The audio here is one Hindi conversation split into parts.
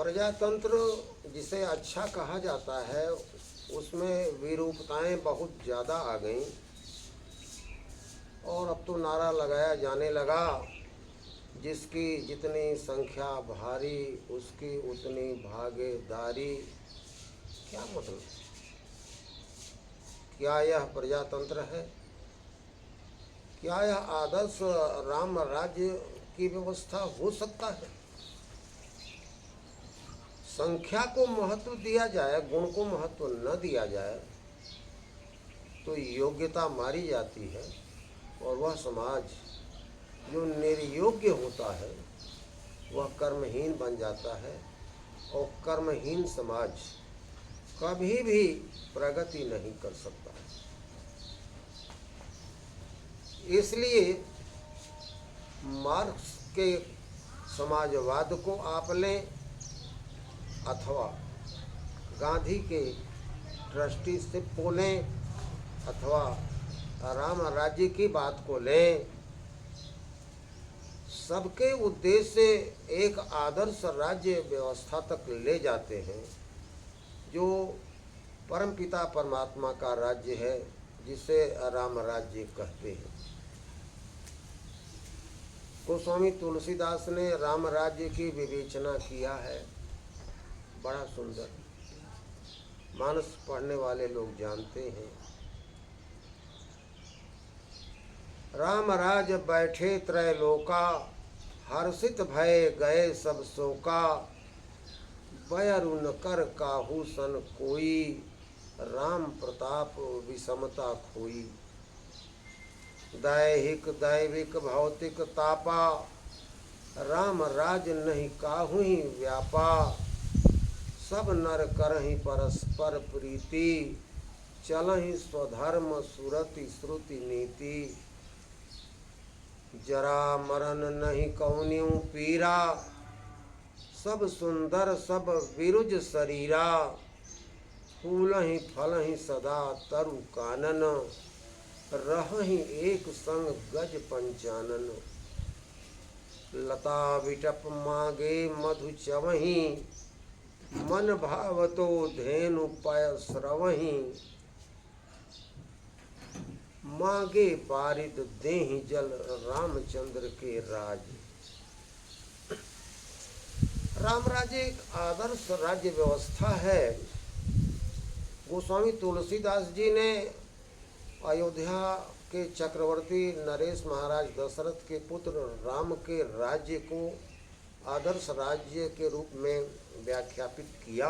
प्रजातंत्र जिसे अच्छा कहा जाता है उसमें विरूपताएं बहुत ज़्यादा आ गईं और अब तो नारा लगाया जाने लगा, जिसकी जितनी संख्या भारी उसकी उतनी भागीदारी। क्या मतलब? क्या यह प्रजातंत्र है? क्या यह आदर्श राम राज्य की व्यवस्था हो सकता है? संख्या को महत्व दिया जाए, गुण को महत्व न दिया जाए तो योग्यता मारी जाती है और वह समाज जो निर्योग्य होता है वह कर्महीन बन जाता है और कर्महीन समाज कभी भी प्रगति नहीं कर सकता। इसलिए मार्क्स के समाजवाद को आप लें अथवा गांधी के ट्रस्टीशिप को लें अथवा राम राज्य की बात को लें, सबके उद्देश्य एक आदर्श राज्य व्यवस्था तक ले जाते हैं जो परमपिता परमात्मा का राज्य है, जिसे राम राज्य कहते हैं। गोस्वामी तुलसीदास ने राम राज्य की विवेचना किया है, बड़ा सुंदर। मानस पढ़ने वाले लोग जानते हैं। राम राज बैठे त्रैलोका, हर्षित भय गए सब शोका। बयरुन कर काहू सन कोई, राम प्रताप विषमता खोई। दैहिक दैविक भौतिक तापा, राम राज नहीं काहू ही व्यापा। सब नर करहि परस्पर प्रीति, चलहि स्वधर्म सुरति श्रुति नीति। जरा मरण नहीं कौन्यू पीरा, सब सुंदर सब विरुज शरीरा। फूलहि फलहि सदा तरु कानन, रहहि एक संग गज पंचानन। लता विटप मागे मधु चवहि, मन भावतो धेनु पय स्रवहि। मागे बारिद देहि जल रामचंद्र के राज। राम राज्य एक आदर्श राज्य व्यवस्था है। गोस्वामी तुलसीदास जी ने अयोध्या के चक्रवर्ती नरेश महाराज दशरथ के पुत्र राम के राज्य को आदर्श राज्य के रूप में व्याख्यापित किया।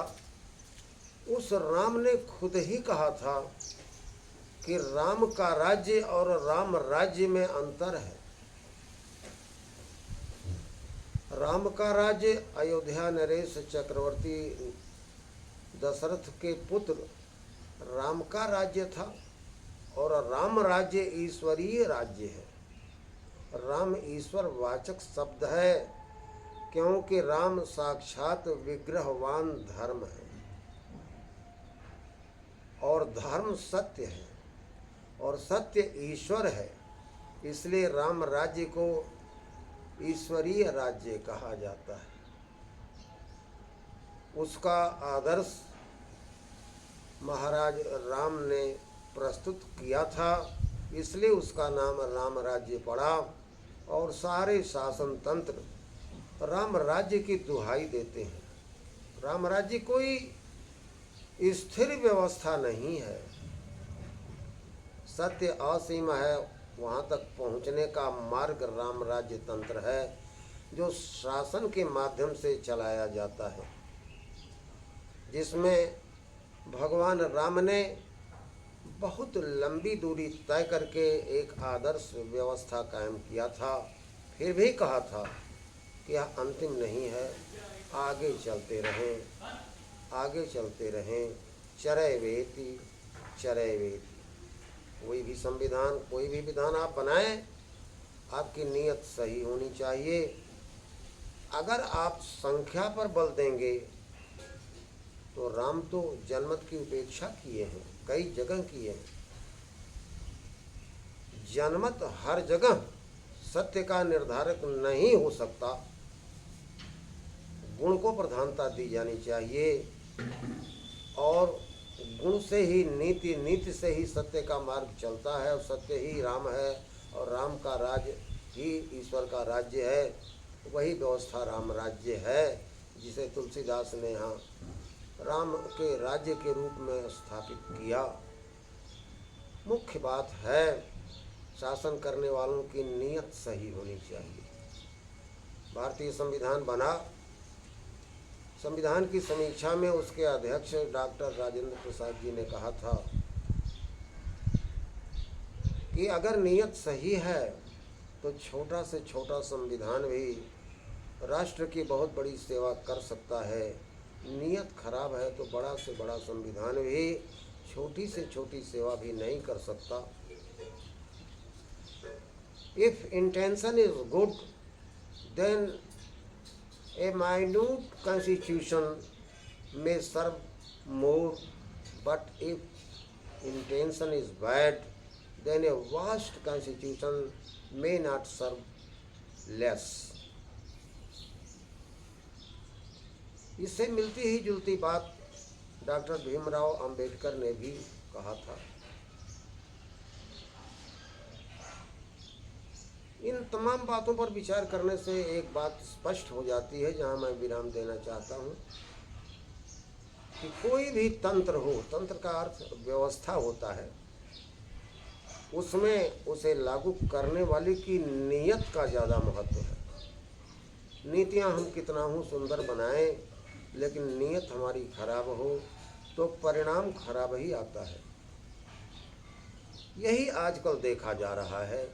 उस राम ने खुद ही कहा था कि राम का राज्य और राम राज्य में अंतर है। राम का राज्य अयोध्या नरेश चक्रवर्ती दशरथ के पुत्र राम का राज्य था और राम राज्य ईश्वरीय राज्य है। राम ईश्वर वाचक शब्द है क्योंकि राम साक्षात विग्रहवान धर्म है और धर्म सत्य है और सत्य ईश्वर है। इसलिए राम राज्य को ईश्वरीय राज्य कहा जाता है। उसका आदर्श महाराज राम ने प्रस्तुत किया था, इसलिए उसका नाम राम राज्य पड़ा और सारे शासन तंत्र राम राज्य की दुहाई देते हैं। राम राज्य कोई स्थिर व्यवस्था नहीं है, सत्य असीम है। वहाँ तक पहुँचने का मार्ग राम राज्य तंत्र है जो शासन के माध्यम से चलाया जाता है, जिसमें भगवान राम ने बहुत लंबी दूरी तय करके एक आदर्श व्यवस्था कायम किया था। फिर भी कहा था कि यह अंतिम नहीं है, आगे चलते रहें, आगे चलते रहें। चरय वेति चरय वेति। कोई भी संविधान, कोई भी विधान आप बनाएं, आपकी नीयत सही होनी चाहिए। अगर आप संख्या पर बल देंगे तो राम तो जनमत की उपेक्षा किए हैं, कई जगह किए हैं। जनमत हर जगह सत्य का निर्धारक नहीं हो सकता। गुण को प्रधानता दी जानी चाहिए और गुण से ही नीति, नीति से ही सत्य का मार्ग चलता है और सत्य ही राम है और राम का राज्य ही ईश्वर का राज्य है। वही व्यवस्था राम राज्य है जिसे तुलसीदास ने यहाँ राम के राज्य के रूप में स्थापित किया। मुख्य बात है शासन करने वालों की नीयत सही होनी चाहिए। भारतीय संविधान बना, संविधान की समीक्षा में उसके अध्यक्ष डॉक्टर राजेंद्र प्रसाद जी ने कहा था कि अगर नीयत सही है तो छोटा से छोटा संविधान भी राष्ट्र की बहुत बड़ी सेवा कर सकता है। नीयत खराब है तो बड़ा से बड़ा संविधान भी छोटी से छोटी सेवा भी नहीं कर सकता। If intention is good then a minute constitution may serve more, but if intention is bad, then a vast constitution may not serve less. इससे मिलती ही जुलती बात डॉक्टर भीमराव अंबेडकर ने भी कहा था। इन तमाम बातों पर विचार करने से एक बात स्पष्ट हो जाती है, जहां मैं विराम देना चाहता हूं कि कोई भी तंत्र हो, तंत्र का अर्थ व्यवस्था होता है, उसमें उसे लागू करने वाले की नीयत का ज़्यादा महत्व है। नीतियां हम कितना हो सुंदर बनाएं, लेकिन नीयत हमारी खराब हो तो परिणाम खराब ही आता है। यही आजकल देखा जा रहा है।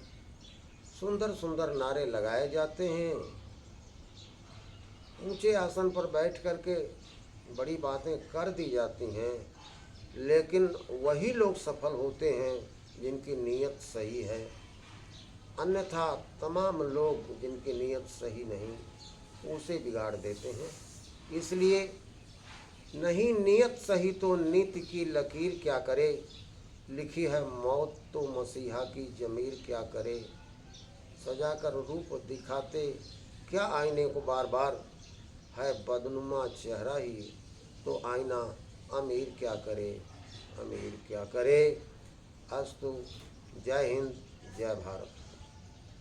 सुंदर सुंदर नारे लगाए जाते हैं, ऊंचे आसन पर बैठ करके बड़ी बातें कर दी जाती हैं, लेकिन वही लोग सफल होते हैं जिनकी नीयत सही है। अन्यथा तमाम लोग जिनकी नीयत सही नहीं उसे बिगाड़ देते हैं। इसलिए नहीं नीयत सही तो नीति की लकीर क्या करे, लिखी है मौत तो मसीहा की जमीर क्या करे। सजाकर रूप दिखाते क्या आईने को बार बार, है बदनुमा चेहरा ही तो आईना अमीर क्या करे, अमीर क्या करे। अस्तु। जय हिंद, जय भारत।